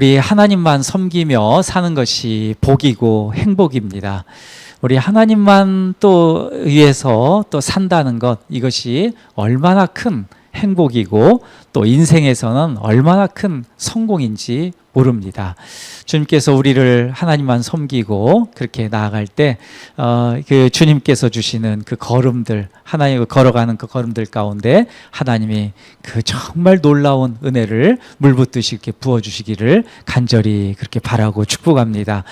우리 하나님만 섬기며 사는 것이 복이고 행복입니다. 우리 하나님만 또 위해서 또 산다는 것, 이것이 얼마나 큰 행복이고 또 인생에서는 얼마나 큰 성공인지 모릅니다. 주님께서 우리를 하나님만 섬기고 그렇게 나아갈 때 그 주님께서 주시는 그 걸음들, 하나님을 걸어가는 그 걸음들 가운데 하나님이 그 정말 놀라운 은혜를 물붓듯이 이렇게 부어주시기를 간절히 그렇게 바라고 축복합니다.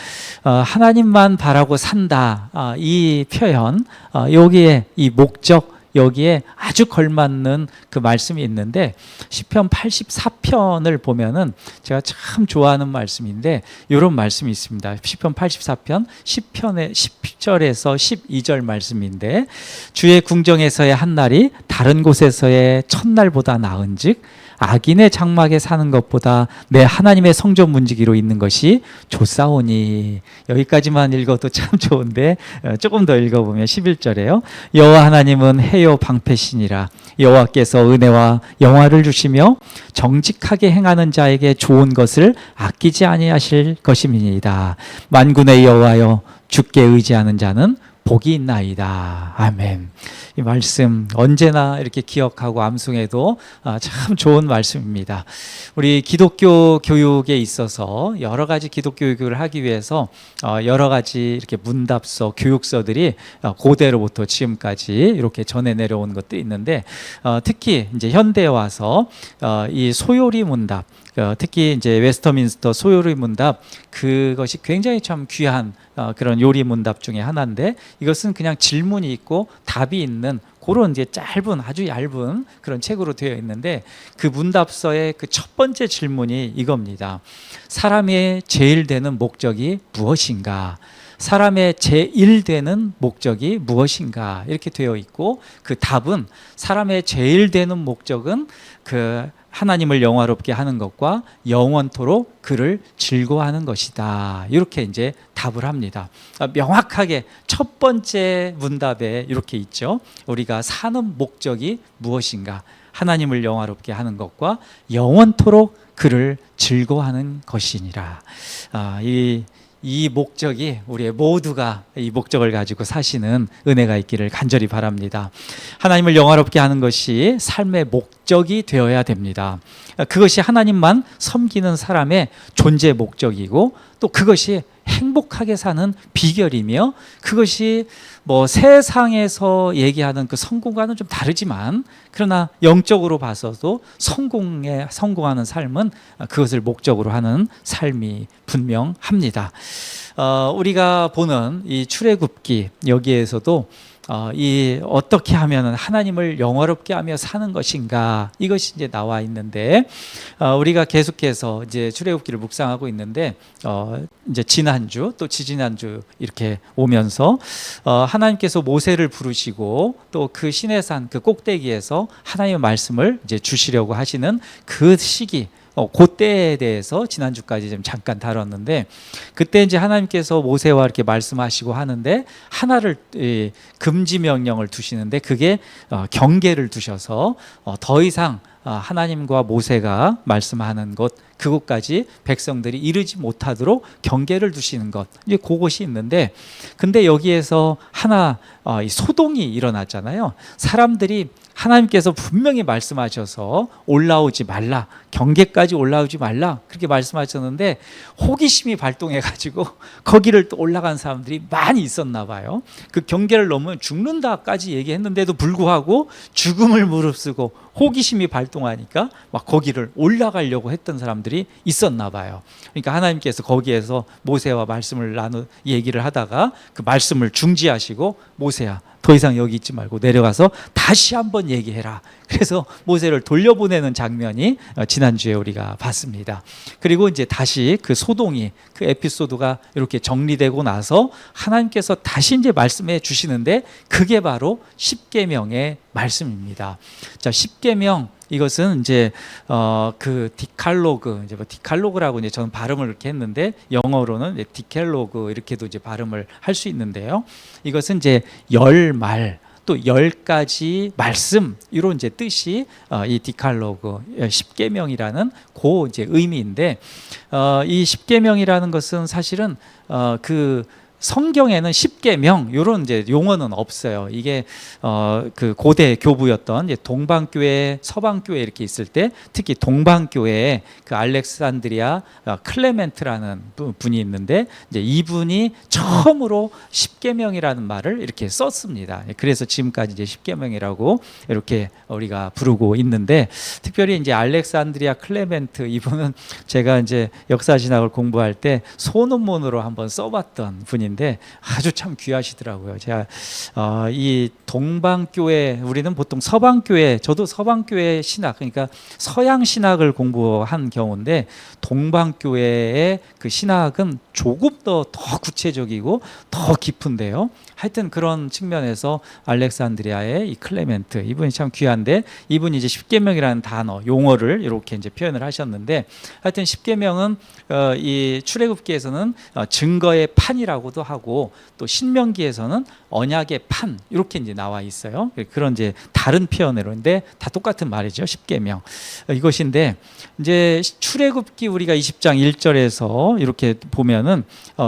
하나님만 바라고 산다, 이 표현, 여기에 이 목적, 여기에 아주 걸맞는 그 말씀이 있는데 시편 84편을 보면은 제가 참 좋아하는 말씀인데 이런 말씀이 있습니다. 시편 84편 10편의 10절에서 12절 말씀인데 주의 궁정에서의 한 날이 다른 곳에서의 첫날보다 나은즉 악인의 장막에 사는 것보다 내 하나님의 성전 문지기로 있는 것이 좋사오니. 여기까지만 읽어도 참 좋은데 조금 더 읽어보면 11절에요. 여호와 하나님은 해요 방패시니라. 여호와께서 은혜와 영화를 주시며 정직하게 행하는 자에게 좋은 것을 아끼지 아니하실 것임이니이다. 만군의 여호와여, 주께 의지하는 자는 복이 있나이다. 아멘. 이 말씀 언제나 이렇게 기억하고 암송해도 참 좋은 말씀입니다. 우리 기독교 교육에 있어서 여러 가지 기독교 교육을 하기 위해서 여러 가지 이렇게 문답서, 교육서들이 고대로부터 지금까지 이렇게 전해 내려온 것도 있는데 특히 이제 현대에 와서 이 소요리 문답, 특히 이제 웨스터민스터 소요리 문답, 그것이 굉장히 참 귀한 그런 요리 문답 중에 하나인데 이것은 그냥 질문이 있고 답이 있는 그런 이제 짧은 아주 얇은 그런 책으로 되어 있는데 그 문답서의 그 첫 번째 질문이 이겁니다. 사람의 제일 되는 목적이 무엇인가? 사람의 제일 되는 목적이 무엇인가? 이렇게 되어 있고 그 답은 사람의 제일 되는 목적은 그 하나님을 영화롭게 하는 것과 영원토록 그를 즐거워하는 것이다. 이렇게 이제 답을 합니다. 명확하게 첫 번째 문답에 이렇게 있죠. 우리가 사는 목적이 무엇인가? 하나님을 영화롭게 하는 것과 영원토록 그를 즐거워하는 것이니라. 이 목적이 우리의 모두가 이 목적을 가지고 사시는 은혜가 있기를 간절히 바랍니다. 하나님을 영화롭게 하는 것이 삶의 목적이 되어야 됩니다. 그것이 하나님만 섬기는 사람의 존재 목적이고 또 그것이 행복하게 사는 비결이며 그것이 뭐 세상에서 얘기하는 그 성공과는 좀 다르지만 그러나 영적으로 봐서도 성공하는 삶은 그것을 목적으로 하는 삶이 분명합니다. 우리가 보는 이 출애굽기 여기에서도 이 어떻게 하면 하나님을 영화롭게 하며 사는 것인가 이것이 이제 나와 있는데 우리가 계속해서 이제 출애굽기를 묵상하고 있는데 이제 지난주 또 지지난주 이렇게 오면서 하나님께서 모세를 부르시고 또 그 시내산 그 꼭대기에서 하나님의 말씀을 이제 주시려고 하시는 그 시기 그때에 대해서 지난주까지 좀 잠깐 다뤘는데 그때 이제 하나님께서 모세와 이렇게 말씀하시고 하는데 하나를 금지 명령을 두시는데 그게 경계를 두셔서 더 이상 하나님과 모세가 말씀하는 곳 그곳까지 백성들이 이르지 못하도록 경계를 두시는 것 이제 그것이 있는데 근데 여기에서 하나 소동이 일어났잖아요. 사람들이 하나님께서 분명히 말씀하셔서 올라오지 말라, 경계까지 올라오지 말라 그렇게 말씀하셨는데 호기심이 발동해가지고 거기를 또 올라간 사람들이 많이 있었나 봐요. 그 경계를 넘으면 죽는다까지 얘기했는데도 불구하고 죽음을 무릅쓰고 호기심이 발동하니까 막 거기를 올라가려고 했던 사람들이 있었나 봐요. 그러니까 하나님께서 거기에서 모세와 말씀을 얘기를 하다가 그 말씀을 중지하시고 모세야 더 이상 여기 있지 말고 내려가서 다시 한번 얘기해라. 그래서 모세를 돌려보내는 장면이 지난주에 우리가 봤습니다. 그리고 이제 다시 그 소동이 그 에피소드가 이렇게 정리되고 나서 하나님께서 다시 이제 말씀해 주시는데 그게 바로 십계명의 말씀입니다. 자, 십계명 이것은 이제 그 디칼로그 이제 뭐 디칼로그라고 이제 저는 발음을 이렇게 했는데 영어로는 디켈로그 이렇게도 이제 발음을 할 수 있는데요. 이것은 이제 10말 또 10가지 말씀 이런 이제 뜻이 이 디칼로그 10계명이라는 그 이제 의미인데 이 10계명이라는 것은 사실은 그 성경에는 10계명 이런 이제 용어는 없어요. 이게 그 고대 교부였던 이제 동방교회, 서방교회 이렇게 있을 때 특히 동방교회에 그 알렉산드리아 클레멘트라는 분이 있는데 이제 이분이 처음으로 10계명이라는 말을 이렇게 썼습니다. 그래서 지금까지 이제 10계명이라고 이렇게 우리가 부르고 있는데 특별히 이제 알렉산드리아 클레멘트 이분은 제가 이제 역사신학을 공부할 때 소논문으로 한번 써봤던 분이 인데 아주 참 귀하시더라고요. 제가 이 동방교회 우리는 보통 서방교회 저도 서방교회 신학 그러니까 서양 신학을 공부한 경우인데 동방교회의 그 신학은 조금 더 구체적이고 더 깊은데요. 하여튼 그런 측면에서 알렉산드리아의 이 클레멘트 이분이 참 귀한데 이분이 이제 십계명이라는 단어 용어를 이렇게 이제 표현을 하셨는데 하여튼 십계명은 이 출애굽기에서는 증거의 판이라고도 하고 또 신명기에서는 언약의 판 이렇게 이제 나와 있어요. 그런 이제 다른 표현으로인데 다 똑같은 말이죠. 십계명 이것인데 이제 출애굽기 우리가 20장 1절에서 이렇게 보면은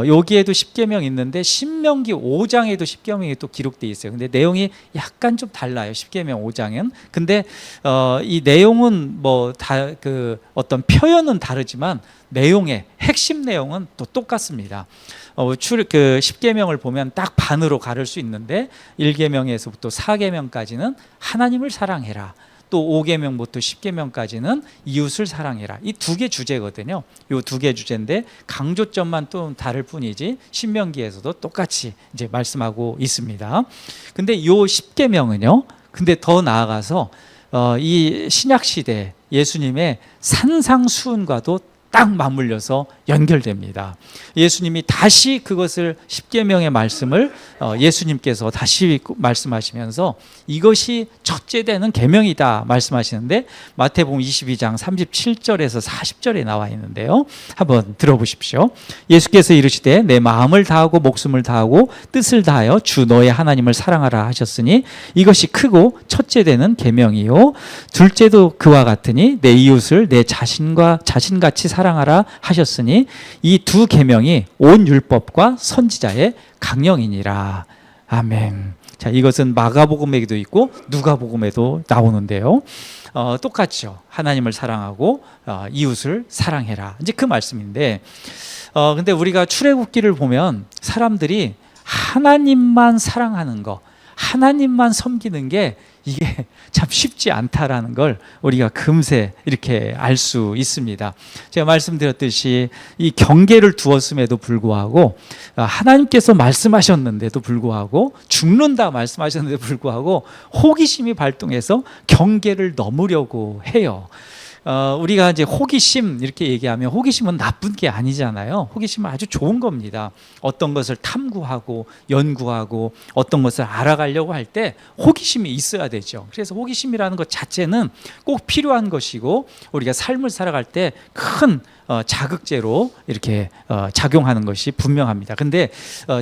여기에도 십계명 있는데 신명기 5장에도 십계명이 또 기록돼 있어요. 근데 내용이 약간 좀 달라요. 십계명 5장은. 근데 이 내용은 뭐 다 그 어떤 표현은 다르지만 내용의 핵심 내용은 또 똑같습니다. 그 10계명을 보면 딱 반으로 가를 수 있는데 1계명에서부터 4계명까지는 하나님을 사랑해라. 또 5계명부터 10계명까지는 이웃을 사랑해라. 이 두 개 주제거든요. 이 두 개 주제인데 강조점만 또 다를 뿐이지 신명기에서도 똑같이 이제 말씀하고 있습니다. 근데 이 10계명은요. 근데 더 나아가서 이 신약 시대 예수님의 산상수훈과도 딱 맞물려서 연결됩니다. 예수님이 다시 그것을 십계명의 말씀을 예수님께서 다시 말씀하시면서 이것이 첫째 되는 계명이다 말씀하시는데 마태복음 22장 37절에서 40절에 나와 있는데요. 한번 들어보십시오. 예수께서 이르시되 내 마음을 다하고 목숨을 다하고 뜻을 다하여 주 너의 하나님을 사랑하라 하셨으니 이것이 크고 첫째 되는 계명이요 둘째도 그와 같으니 내 이웃을 내 자신같이 사랑하라 하셨으니 이 두 계명이 온 율법과 선지자의 강령이니라. 아멘. 자, 이것은 마가복음에도 있고 누가복음에도 나오는데요. 똑같죠. 하나님을 사랑하고 이웃을 사랑해라. 이제 그 말씀인데, 근데 우리가 출애굽기를 보면 사람들이 하나님만 사랑하는 거, 하나님만 섬기는 게 이게 참 쉽지 않다라는 걸 우리가 금세 이렇게 알 수 있습니다. 제가 말씀드렸듯이 이 경계를 두었음에도 불구하고 하나님께서 말씀하셨는데도 불구하고 죽는다 말씀하셨는데도 불구하고 호기심이 발동해서 경계를 넘으려고 해요. 우리가 이제 호기심 이렇게 얘기하면 호기심은 나쁜 게 아니잖아요. 호기심은 아주 좋은 겁니다. 어떤 것을 탐구하고 연구하고 어떤 것을 알아가려고 할 때 호기심이 있어야 되죠. 그래서 호기심이라는 것 자체는 꼭 필요한 것이고 우리가 삶을 살아갈 때 큰 자극제로 이렇게 작용하는 것이 분명합니다. 근데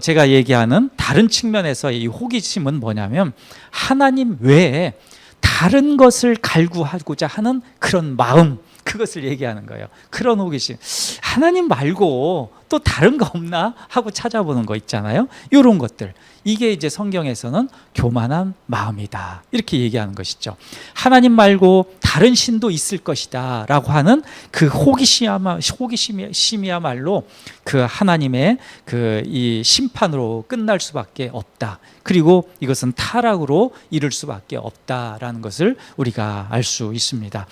제가 얘기하는 다른 측면에서 이 호기심은 뭐냐면 하나님 외에 다른 것을 갈구하고자 하는 그런 마음, 그것을 얘기하는 거예요. 그런 호기심. 하나님 말고 또 다른 거 없나 하고 찾아보는 거 있잖아요. 이런 것들. 이게 이제 성경에서는 교만한 마음이다. 이렇게 얘기하는 것이죠. 하나님 말고 다른 신도 있을 것이다 라고 하는 그 호기심이야말로 그 하나님의 그 이 심판으로 끝날 수밖에 없다. 그리고 이것은 타락으로 이를 수밖에 없다라는 것을 우리가 알 수 있습니다.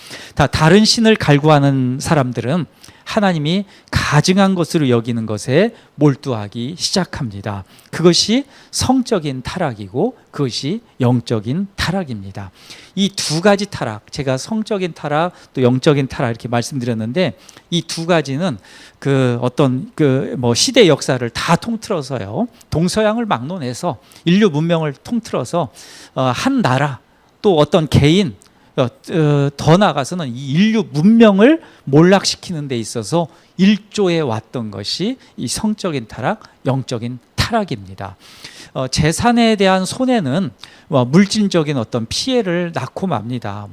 다른 신을 갈구하는 사람들은 하나님이 가증한 것으로 여기는 것에 몰두하기 시작합니다. 그것이 성적인 타락이고 그것이 영적인 타락입니다. 이 두 가지 타락, 제가 성적인 타락 또 영적인 타락 이렇게 말씀드렸는데 이 두 가지는 그 어떤 그 뭐 시대 역사를 다 통틀어서요. 동서양을 막론해서 인류 문명을 통틀어서 한 나라 또 어떤 개인 더 나아가서는 이 인류 문명을 몰락시키는 데 있어서 일조해 왔던 것이 이 성적인 타락, 영적인 타락 타락입니다. 재산에 대한 손해는 물질적인 어떤 피해를 낳고 맙니다.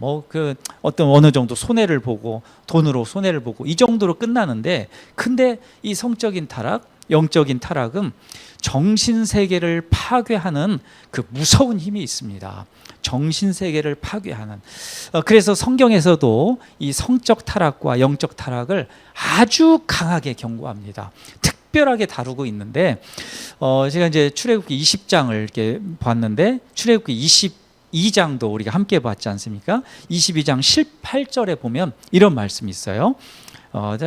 어떤 어느 정도 손해를 보고 돈으로 손해를 보고 이 정도로 끝나는데, 근데 이 성적인 타락, 영적인 타락은 정신 세계를 파괴하는 그 무서운 힘이 있습니다. 정신 세계를 파괴하는. 그래서 성경에서도 이 성적 타락과 영적 타락을 아주 강하게 경고합니다. 특별하게 다루고 있는데, 제가 이제 출애굽기 20장을 이렇게 봤는데, 출애굽기 22장도 우리가 함께 봤지 않습니까? 22장 18절에 보면 이런 말씀이 있어요.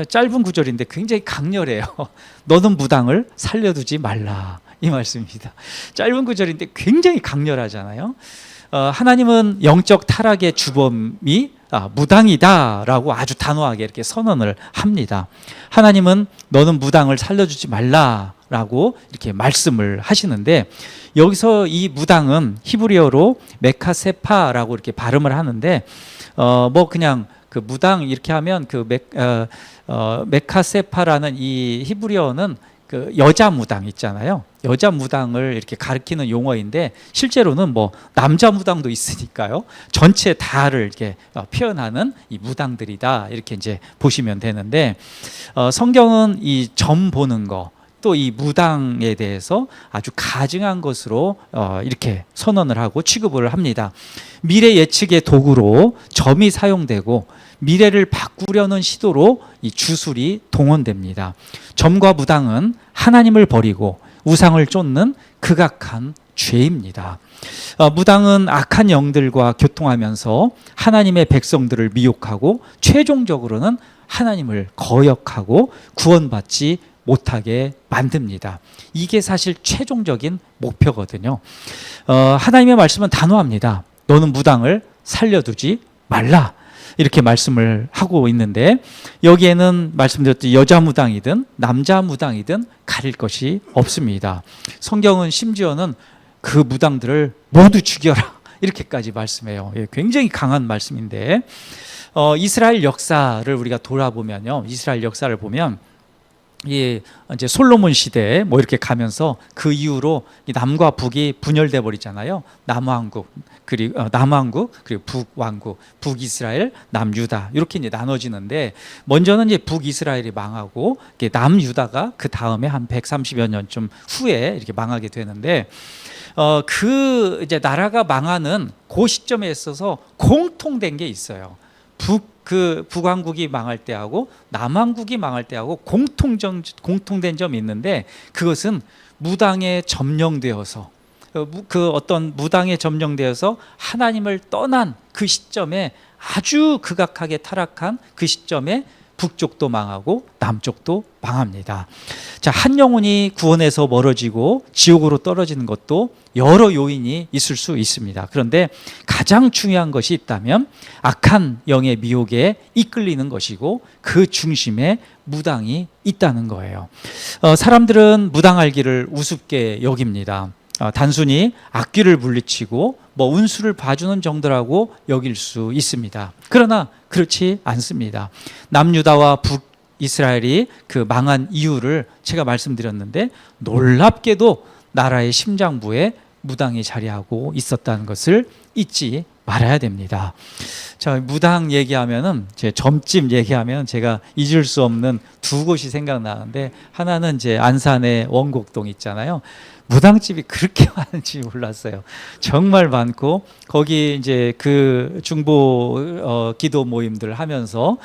짧은 구절인데 굉장히 강렬해요. 너는 무당을 살려두지 말라, 이 말씀입니다. 짧은 구절인데 굉장히 강렬하잖아요. 하나님은 영적 타락의 주범이 무당이다라고 아주 단호하게 이렇게 선언을 합니다. 하나님은 너는 무당을 살려주지 말라라고 이렇게 말씀을 하시는데, 여기서 이 무당은 히브리어로 메카세파라고 이렇게 발음을 하는데, 그냥 그 무당 이렇게 하면 그 메카세파라는 이 히브리어는 그 여자 무당 있잖아요. 여자 무당을 이렇게 가리키는 용어인데, 실제로는 남자 무당도 있으니까요. 전체 다를 이렇게 표현하는 이 무당들이다, 이렇게 이제 보시면 되는데, 성경은 이 점 보는 거, 또 이 무당에 대해서 아주 가증한 것으로 이렇게 선언을 하고 취급을 합니다. 미래 예측의 도구로 점이 사용되고, 미래를 바꾸려는 시도로 이 주술이 동원됩니다. 점과 무당은 하나님을 버리고 우상을 쫓는 극악한 죄입니다. 무당은 악한 영들과 교통하면서 하나님의 백성들을 미혹하고 최종적으로는 하나님을 거역하고 구원받지 못하게 만듭니다. 이게 사실 최종적인 목표거든요. 하나님의 말씀은 단호합니다. 너는 무당을 살려두지 말라, 이렇게 말씀을 하고 있는데, 여기에는 말씀드렸듯이 여자 무당이든 남자 무당이든 가릴 것이 없습니다. 성경은 심지어는 그 무당들을 모두 죽여라, 이렇게까지 말씀해요. 굉장히 강한 말씀인데, 이스라엘 역사를 우리가 돌아보면요, 이스라엘 역사를 보면 이제 솔로몬 시대 이렇게 가면서 그 이후로 남과 북이 분열돼 버리잖아요. 남왕국 그리고 북왕국, 북이스라엘, 남유다, 이렇게 이제 나눠지는데, 먼저는 이제 북이스라엘이 망하고 남유다가 그 다음에 한 130여 년쯤 후에 이렇게 망하게 되는데, 그 이제 나라가 망하는 그 시점에 있어서 공통된 게 있어요. 북왕국이 망할 때하고 남왕국이 망할 때하고 공통된 점이 있는데, 그것은 무당에 점령되어서 무당에 점령되어서 하나님을 떠난 그 시점에, 아주 극악하게 타락한 그 시점에 북쪽도 망하고 남쪽도 망합니다. 자, 한 영혼이 구원에서 멀어지고 지옥으로 떨어지는 것도 여러 요인이 있을 수 있습니다. 그런데 가장 중요한 것이 있다면 악한 영의 미혹에 이끌리는 것이고, 그 중심에 무당이 있다는 거예요. 사람들은 무당알기를 우습게 여깁니다. 단순히 악귀를 물리치고 운수를 봐주는 정도라고 여길 수 있습니다. 그러나 그렇지 않습니다. 남유다와 북이스라엘이 그 망한 이유를 제가 말씀드렸는데, 놀랍게도 나라의 심장부에 무당이 자리하고 있었다는 것을 잊지 말아야 됩니다. 자, 무당 얘기하면은, 제 점집 얘기하면 제가 잊을 수 없는 두 곳이 생각나는데, 하나는 이제 안산의 원곡동 있잖아요. 무당집이 그렇게 많은지 몰랐어요. 정말 많고, 거기 이제 그 중보 기도 모임들 하면서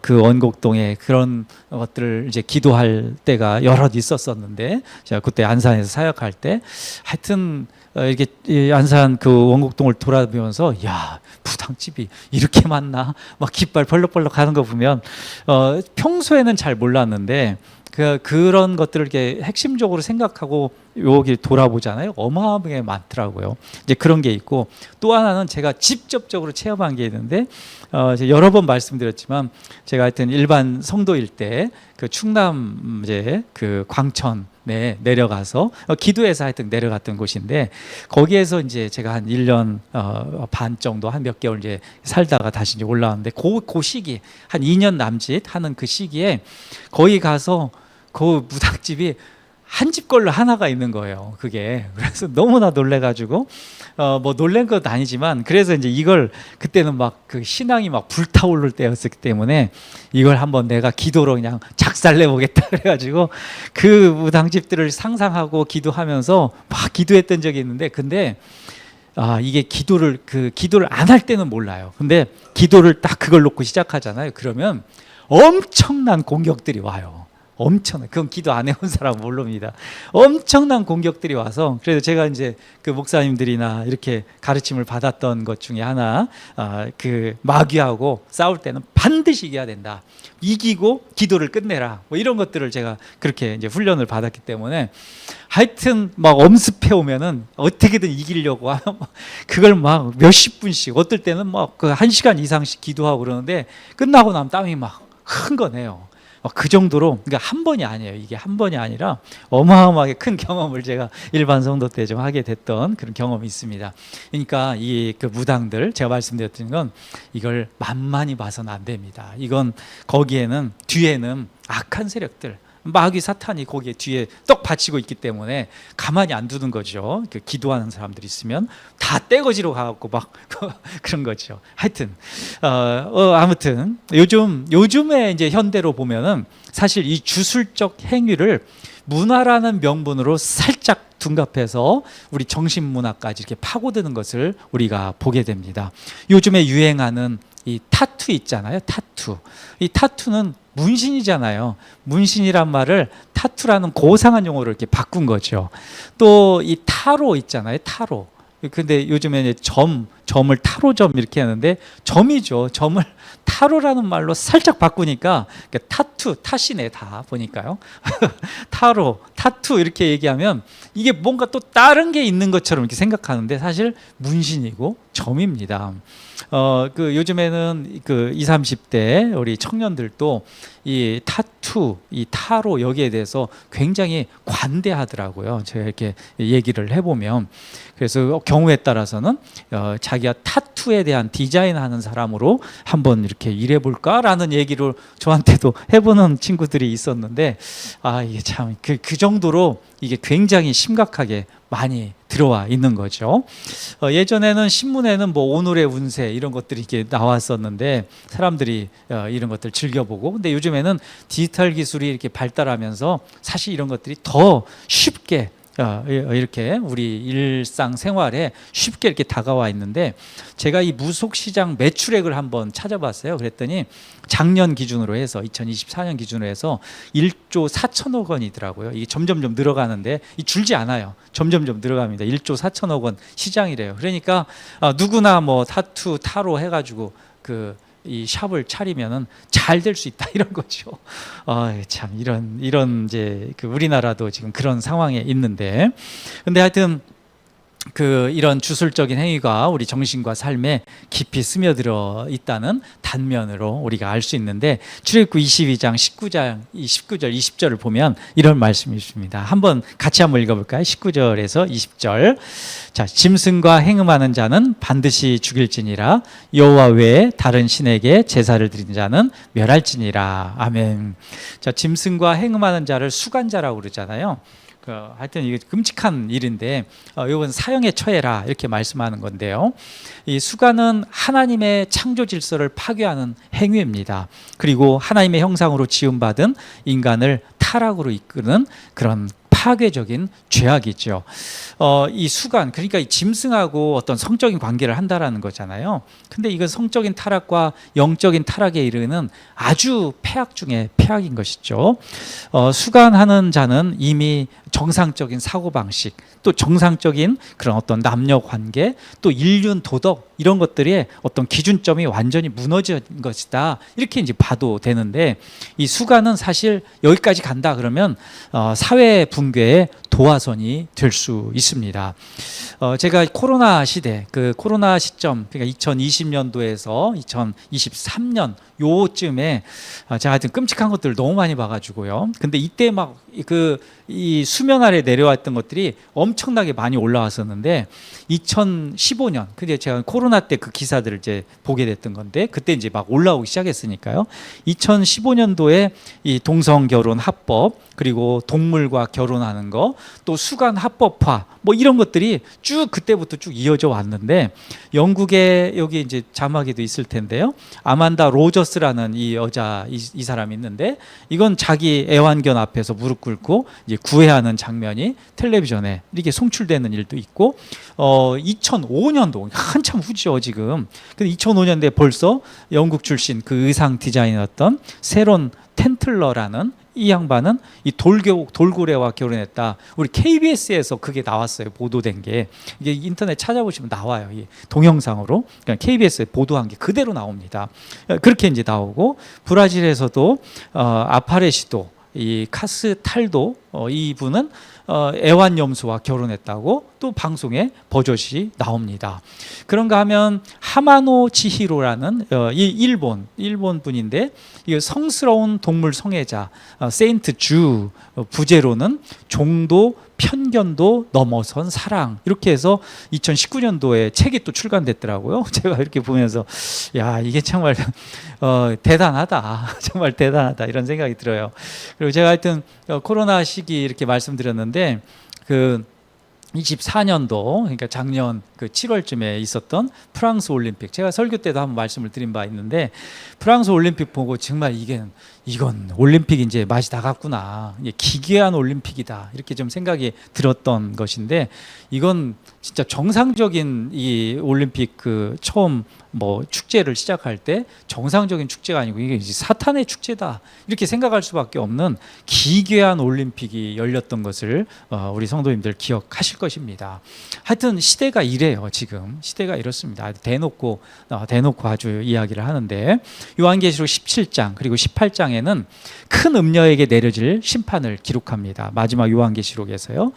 그 원곡동에 그런 것들을 이제 기도할 때가 여럿 있었었는데, 제가 그때 안산에서 사역할 때 하여튼 이렇게 안산 그 원곡동을 돌아보면서, 야, 무당집이 이렇게 많나? 막 깃발 벌럭벌럭 하는 거 보면 평소에는 잘 몰랐는데, 그런 것들을 이렇게 핵심적으로 생각하고 여기 돌아보잖아요. 어마어마하게 많더라고요. 이제 그런 게 있고, 또 하나는 제가 직접적으로 체험한 게 있는데, 여러 번 말씀드렸지만, 제가 하여튼 일반 성도일 때 그 충남 이제 그 광천에 내려가서 기도해서 하여튼 내려갔던 곳인데, 거기에서 이제 제가 한 1년 반 정도, 한 몇 개월 이제 살다가 다시 이제 올라왔는데, 그 시기 한 2년 남짓 하는 그 시기에 거기 가서 그 무당집이 한 집 걸로 하나가 있는 거예요. 그게. 그래서 너무나 놀래가지고 뭐 놀란 건 아니지만 그래서 이제 이걸 그때는 막 그 신앙이 막 불타오를 때였기 때문에 이걸 한번 내가 기도로 그냥 작살내 보겠다 그래가지고 그 무당집들을 상상하고 기도하면서 막 기도했던 적이 있는데 근데 이게 기도를 안 할 때는 몰라요. 근데 기도를 딱 그걸 놓고 시작하잖아요. 그러면 엄청난 공격들이 와요. 엄청난, 그건 기도 안 해온 사람은 모릅니다. 엄청난 공격들이 와서 그래서 제가 이제 그 목사님들이나 이렇게 가르침을 받았던 것 중에 하나, 그 마귀하고 싸울 때는 반드시 이겨야 된다. 이기고 기도를 끝내라. 뭐 이런 것들을 제가 그렇게 이제 훈련을 받았기 때문에 하여튼 막 엄습해 오면은 어떻게든 이기려고 하면 그걸 막 몇십 분씩 어떨 때는 막 그 1시간 이상씩 기도하고 그러는데 끝나고 나면 땀이 막 큰 거네요. 그 정도로, 그러니까 한 번이 아니에요. 이게 한 번이 아니라 어마어마하게 큰 경험을 제가 일반 성도 때 좀 하게 됐던 그런 경험이 있습니다. 그러니까 이 그 무당들, 제가 말씀드렸던 건 이걸 만만히 봐서는 안 됩니다. 이건 거기에는 뒤에는 악한 세력들, 마귀 사탄이 거기에 뒤에 떡 받치고 있기 때문에 가만히 안 두는 거죠. 그 기도하는 사람들이 있으면 다 떼거지로 가갖고 막 그런 거죠. 하여튼 아무튼 요즘에 이제 현대로 보면은 사실 이 주술적 행위를 문화라는 명분으로 살짝 둔갑해서 우리 정신문화까지 이렇게 파고드는 것을 우리가 보게 됩니다. 요즘에 유행하는 이 타투 있잖아요. 타투. 이 타투는 문신이잖아요. 문신이란 말을 타투라는 고상한 용어로 이렇게 바꾼 거죠. 또 이 타로 있잖아요. 타로. 근데 요즘에 이제 점을 타로점 이렇게 하는데 점이죠. 점을 타로라는 말로 살짝 바꾸니까 타투, 타시네 다 보니까요. 타로, 타투 이렇게 얘기하면 이게 뭔가 또 다른 게 있는 것처럼 이렇게 생각하는데 사실 문신이고 점입니다. 그 요즘에는 그 20, 30대 우리 청년들도 이 타투, 이 타로 여기에 대해서 굉장히 관대하더라고요. 제가 이렇게 얘기를 해보면 그래서 경우에 따라서는 자기가 타투에 대한 디자인하는 사람으로 한번 이렇게 일해볼까라는 얘기를 저한테도 해보는 친구들이 있었는데 이게 참 그 정도로 이게 굉장히 심각하게 많이 들어와 있는 거죠. 예전에는 신문에는 뭐 오늘의 운세 이런 것들이 이렇게 나왔었는데 사람들이 이런 것들 즐겨보고 근데 요즘에는 디지털 기술이 이렇게 발달하면서 사실 이런 것들이 더 쉽게 이렇게 우리 일상생활에 쉽게 이렇게 다가와 있는데 제가 이 무속시장 매출액을 한번 찾아봤어요. 그랬더니 작년 기준으로 해서 2024년 기준으로 해서 1조 4천억 원이더라고요. 이게 점점점 늘어가는데 줄지 않아요. 점점점 늘어갑니다. 1조 4천억 원 시장이래요. 그러니까 누구나 뭐 타투, 타로 해가지고 이 샵을 차리면은 잘 될 수 있다 이런 거죠. 참 이런 이제 그 우리나라도 지금 그런 상황에 있는데, 근데 하여튼 이런 주술적인 행위가 우리 정신과 삶에 깊이 스며들어 있다는 단면으로 우리가 알 수 있는데 출애굽기 22장 19절 20절을 보면 이런 말씀이 있습니다. 한번 같이 한번 읽어볼까요? 19절에서 20절. 자, 짐승과 행음하는 자는 반드시 죽일지니라. 여호와 외에 다른 신에게 제사를 드린 자는 멸할지니라. 아멘. 자, 짐승과 행음하는 자를 수간자라고 그러잖아요. 하여튼 이게 끔찍한 일인데 이건 사형에 처해라 이렇게 말씀하는 건데요. 이 수간은 하나님의 창조 질서를 파괴하는 행위입니다. 그리고 하나님의 형상으로 지음받은 인간을 타락으로 이끄는 그런 파괴적인 죄악이죠. 이 수간, 그러니까 이 짐승하고 어떤 성적인 관계를 한다라는 거잖아요. 근데 이건 성적인 타락과 영적인 타락에 이르는 아주 폐악 중에 폐악인 것이죠. 수간하는 자는 이미 정상적인 사고방식, 또 정상적인 그런 어떤 남녀 관계, 또 인륜 도덕 이런 것들의 어떤 기준점이 완전히 무너진 것이다. 이렇게 이제 봐도 되는데 이 수간은 사실 여기까지 간다 그러면 사회 붕괴에 도화선이 될 수 있습니다. 제가 코로나 시대, 그 코로나 시점, 그러니까 2020년도에서 2023년 요쯤에 제가 하여튼 끔찍한 것들을 너무 많이 봐가지고요. 근데 이때 막 이 수면 아래 내려왔던 것들이 엄청나게 많이 올라왔었는데 2015년, 근데 제가 코로나 때 그 기사들을 이제 보게 됐던 건데 그때 이제 막 올라오기 시작했으니까요. 2015년도에 이 동성 결혼 합법, 그리고 동물과 결혼하는 거, 또 수간 합법화, 뭐 이런 것들이 쭉 그때부터 쭉 이어져 왔는데 영국에 여기 이제 자막에도 있을 텐데요. 아만다 로저스라는 이 여자 이 사람이 있는데 이건 자기 애완견 앞에서 무릎 꿇고 이제 구애하는 장면이 텔레비전에 이렇게 송출되는 일도 있고 2005년도 한참 후죠 지금. 근데 2005년도에 벌써 영국 출신 그 의상 디자이너였던 세론 텐틀러라는 이 양반은 이 돌고래와 결혼했다. 우리 KBS에서 그게 나왔어요. 보도된 게. 이게 인터넷 찾아보시면 나와요. 이 동영상으로. 그러니까 KBS에 보도한 게 그대로 나옵니다. 그렇게 이제 나오고 브라질에서도 아파레시도 이 카스탈도 이분은 애완염소와 결혼했다고 또 방송에 버젓이 나옵니다. 그런가 하면 하마노 치히로라는 이 일본 분인데 이 성스러운 동물 성애자 세인트 주 부제로는 종도 편견도 넘어선 사랑, 이렇게 해서 2019년도에 책이 또 출간됐더라고요. 제가 이렇게 보면서 야, 이게 정말 대단하다. 정말 대단하다 이런 생각이 들어요. 그리고 제가 하여튼 코로나 시기 이렇게 말씀드렸는데 그 24년도, 그러니까 작년 그 7월쯤에 있었던 프랑스 올림픽, 제가 설교 때도 한번 말씀을 드린 바 있는데 프랑스 올림픽 보고 정말 이건 올림픽 이제 맛이 나갔구나, 기괴한 올림픽이다 이렇게 좀 생각이 들었던 것인데, 이건 진짜 정상적인 이 올림픽 그 처음 뭐 축제를 시작할 때 정상적인 축제가 아니고 이게 이제 사탄의 축제다 이렇게 생각할 수밖에 없는 기괴한 올림픽이 열렸던 것을 우리 성도님들 기억하실 것입니다. 하여튼 시대가 이래요. 지금 시대가 이렇습니다. 대놓고 아주 이야기를 하는데 요한계시록 17장 그리고 18장에는 큰 음녀에게 내려질 심판을 기록합니다. 마지막 요한계시록에서요.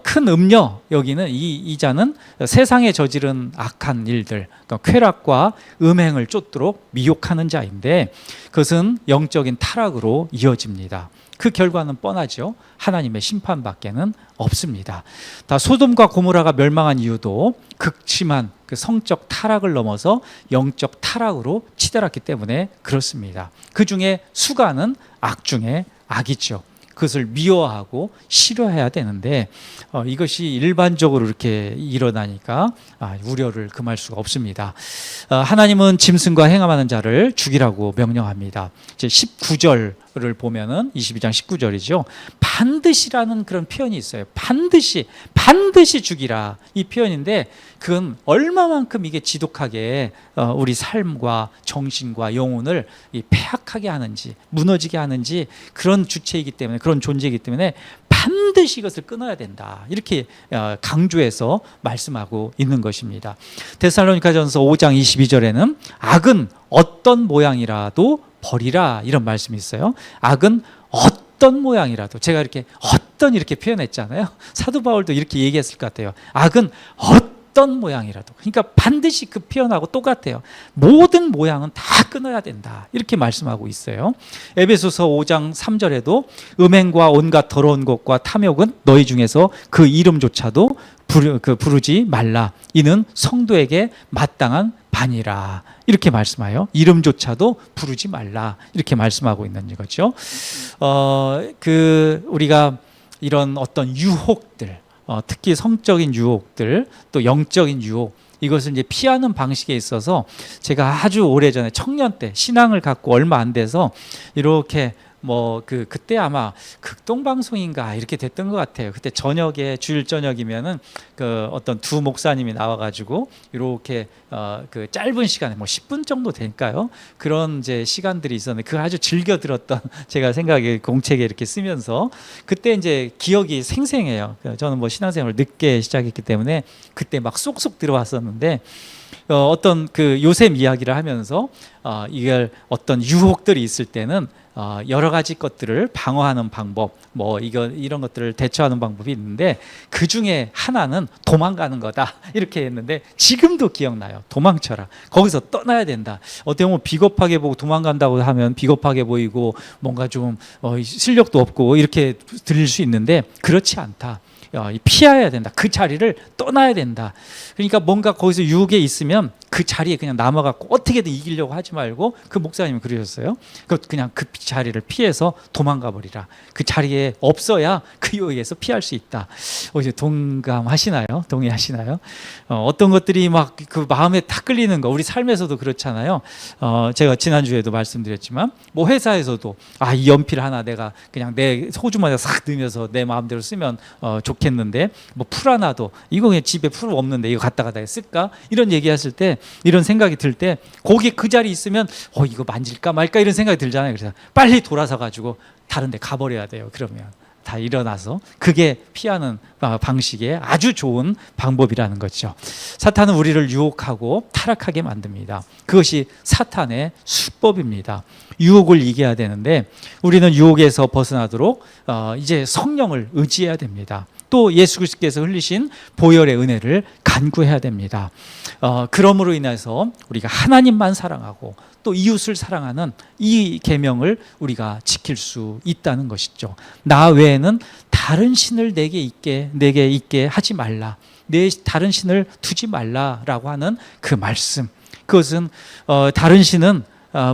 큰 음녀, 여기는 이 자는 세상에 저지른 악한 일들, 그러니까 쾌락과 음행을 쫓도록 미혹하는 자인데 그것은 영적인 타락으로 이어집니다. 그 결과는 뻔하죠. 하나님의 심판밖에는 없습니다. 다 소돔과 고모라가 멸망한 이유도 극심한 그 성적 타락을 넘어서 영적 타락으로 치달았기 때문에 그렇습니다. 그 중에 수가는 악 중에 악이죠. 그것을 미워하고 싫어해야 되는데 이것이 일반적으로 이렇게 일어나니까 우려를 금할 수가 없습니다. 하나님은 짐승과 행함하는 자를 죽이라고 명령합니다. 이제 19절을 보면은 22장 19절이죠. 반드시라는 그런 표현이 있어요. 반드시 죽이라, 이 표현인데 그건 얼마만큼 이게 지독하게 우리 삶과 정신과 영혼을 폐악하게 하는지, 무너지게 하는지, 그런 주체이기 때문에, 그런 존재이기 때문에 반드시 이것을 끊어야 된다 이렇게 강조해서 말씀하고 있는 것입니다. 데살로니가전서 5장 22절에는 악은 어떤 모양이라도 버리라 이런 말씀이 있어요. 악은 어떤 모양이라도, 제가 이렇게 어떤 이렇게 표현했잖아요. 사도 바울도 이렇게 얘기했을 것 같아요. 악은 어떤 모양이라도, 그러니까 반드시 그 표현하고 똑같아요. 모든 모양은 다 끊어야 된다 이렇게 말씀하고 있어요. 에베소서 5장 3절에도 음행과 온갖 더러운 것과 탐욕은 너희 중에서 그 이름조차도 부르지 말라, 이는 성도에게 마땅한 반이라 이렇게 말씀하여 이름조차도 부르지 말라 이렇게 말씀하고 있는 거죠. 우리가 이런 어떤 유혹들, 특히 성적인 유혹들, 또 영적인 유혹, 이것을 이제 피하는 방식에 있어서 제가 아주 오래전에 청년 때 신앙을 갖고 얼마 안 돼서 이렇게 그때 아마 극동방송인가 이렇게 됐던 것 같아요. 그때 저녁에, 주일 저녁이면은 그 어떤 두 목사님이 나와가지고 이렇게 그 짧은 시간에 10분 정도 될까요? 그런 이제 시간들이 있었는데 그 아주 즐겨 들었던 제가 생각에 공책에 이렇게 쓰면서 그때 이제 기억이 생생해요. 저는 신앙생활을 늦게 시작했기 때문에 그때 막 쏙쏙 들어왔었는데 어떤 그 요셉 이야기를 하면서 이걸 어떤 유혹들이 있을 때는 여러 가지 것들을 방어하는 방법, 뭐 이런 것들을 대처하는 방법이 있는데 그 중에 하나는 도망가는 거다 이렇게 했는데 지금도 기억나요. 도망쳐라. 거기서 떠나야 된다. 어떻게 보면 비겁하게 보고 도망간다고 하면 비겁하게 보이고 뭔가 좀 실력도 없고 이렇게 들릴 수 있는데 그렇지 않다. 피해야 된다. 그 자리를 떠나야 된다. 그러니까 뭔가 거기서 유혹에 있으면 그 자리에 그냥 남아갖고 어떻게든 이기려고 하지 말고 그 목사님이 그러셨어요. 그냥 그 자리를 피해서 도망가 버리라. 그 자리에 없어야 그 유혹에서 피할 수 있다. 이제 동감하시나요? 동의하시나요? 어떤 것들이 막 그 마음에 딱 끌리는 거 우리 삶에서도 그렇잖아요. 제가 지난주에도 말씀드렸지만 뭐 회사에서도 이 연필 하나 내가 그냥 내 호주머니에 싹 넣으면서 내 마음대로 쓰면 좋겠는데 뭐 풀 하나도 이거 그냥 집에 풀 없는데 이거 갖다가 쓸까? 이런 얘기했을 때 이런 생각이 들 때 거기 그 자리에 있으면 이거 만질까 말까 이런 생각이 들잖아요. 그래서 빨리 돌아서 가지고 다른 데 가버려야 돼요. 그러면 다 일어나서 그게 피하는 방식의 아주 좋은 방법이라는 거죠. 사탄은 우리를 유혹하고 타락하게 만듭니다. 그것이 사탄의 수법입니다. 유혹을 이겨야 되는데 우리는 유혹에서 벗어나도록 이제 성령을 의지해야 됩니다. 또 예수 그리스도께서 흘리신 보혈의 은혜를 간구해야 됩니다. 그러므로 인해서 우리가 하나님만 사랑하고 또 이웃을 사랑하는 이 계명을 우리가 지킬 수 있다는 것이죠. 나 외에는 다른 신을 내게 있게 하지 말라. 내 다른 신을 두지 말라라고 하는 그 말씀. 그것은 다른 신은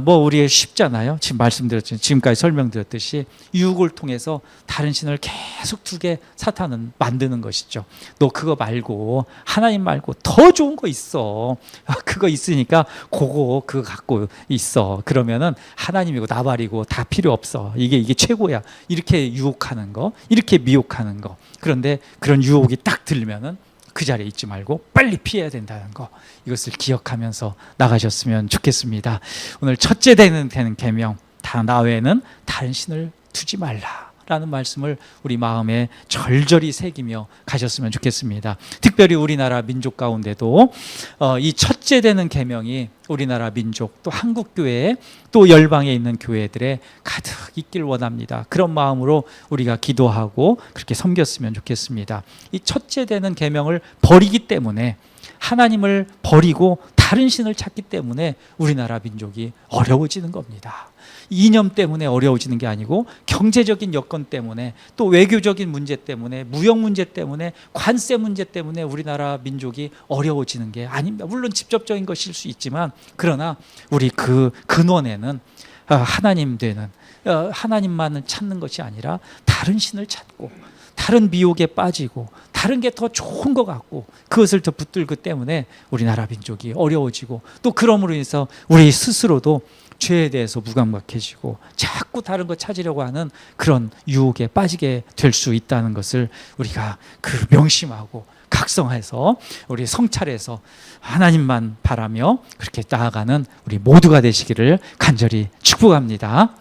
뭐 우리 쉽잖아요. 지금 말씀드렸죠. 지금까지 설명드렸듯이 유혹을 통해서 다른 신을 계속 두게 사탄은 만드는 것이죠. 너 그거 말고 하나님 말고 더 좋은 거 있어. 그거 있으니까 그거 갖고 있어. 그러면은 하나님이고 나발이고 다 필요 없어. 이게 최고야. 이렇게 유혹하는 거, 이렇게 미혹하는 거. 그런데 그런 유혹이 딱 들면은 그 자리에 있지 말고 빨리 피해야 된다는 거, 이것을 기억하면서 나가셨으면 좋겠습니다. 오늘 첫째 되는 계명, 나 외에는 다른 신을 두지 말라라는 말씀을 우리 마음에 절절히 새기며 가셨으면 좋겠습니다. 특별히 우리나라 민족 가운데도 이 첫째 되는 계명이 우리나라 민족 또 한국 교회 또 열방에 있는 교회들에 가득 있길 원합니다. 그런 마음으로 우리가 기도하고 그렇게 섬겼으면 좋겠습니다. 이 첫째 되는 계명을 버리기 때문에, 하나님을 버리고 다른 신을 찾기 때문에 우리나라 민족이 어려워지는 겁니다. 이념 때문에 어려워지는 게 아니고 경제적인 여건 때문에, 또 외교적인 문제 때문에, 무역 문제 때문에, 관세 문제 때문에 우리나라 민족이 어려워지는 게 아닙니다. 물론 직접적인 것일 수 있지만, 그러나 우리 그 근원에는 하나님 되는, 하나님만을 찾는 것이 아니라 다른 신을 찾고 다른 미혹에 빠지고 다른 게 더 좋은 것 같고 그것을 더 붙들기 때문에 우리나라 민족이 어려워지고, 또 그러므로 인해서 우리 스스로도 죄에 대해서 무감각해지고 자꾸 다른 거 찾으려고 하는 그런 유혹에 빠지게 될 수 있다는 것을 우리가 명심하고 각성해서 우리 성찰해서 하나님만 바라며 그렇게 나아가는 우리 모두가 되시기를 간절히 축복합니다.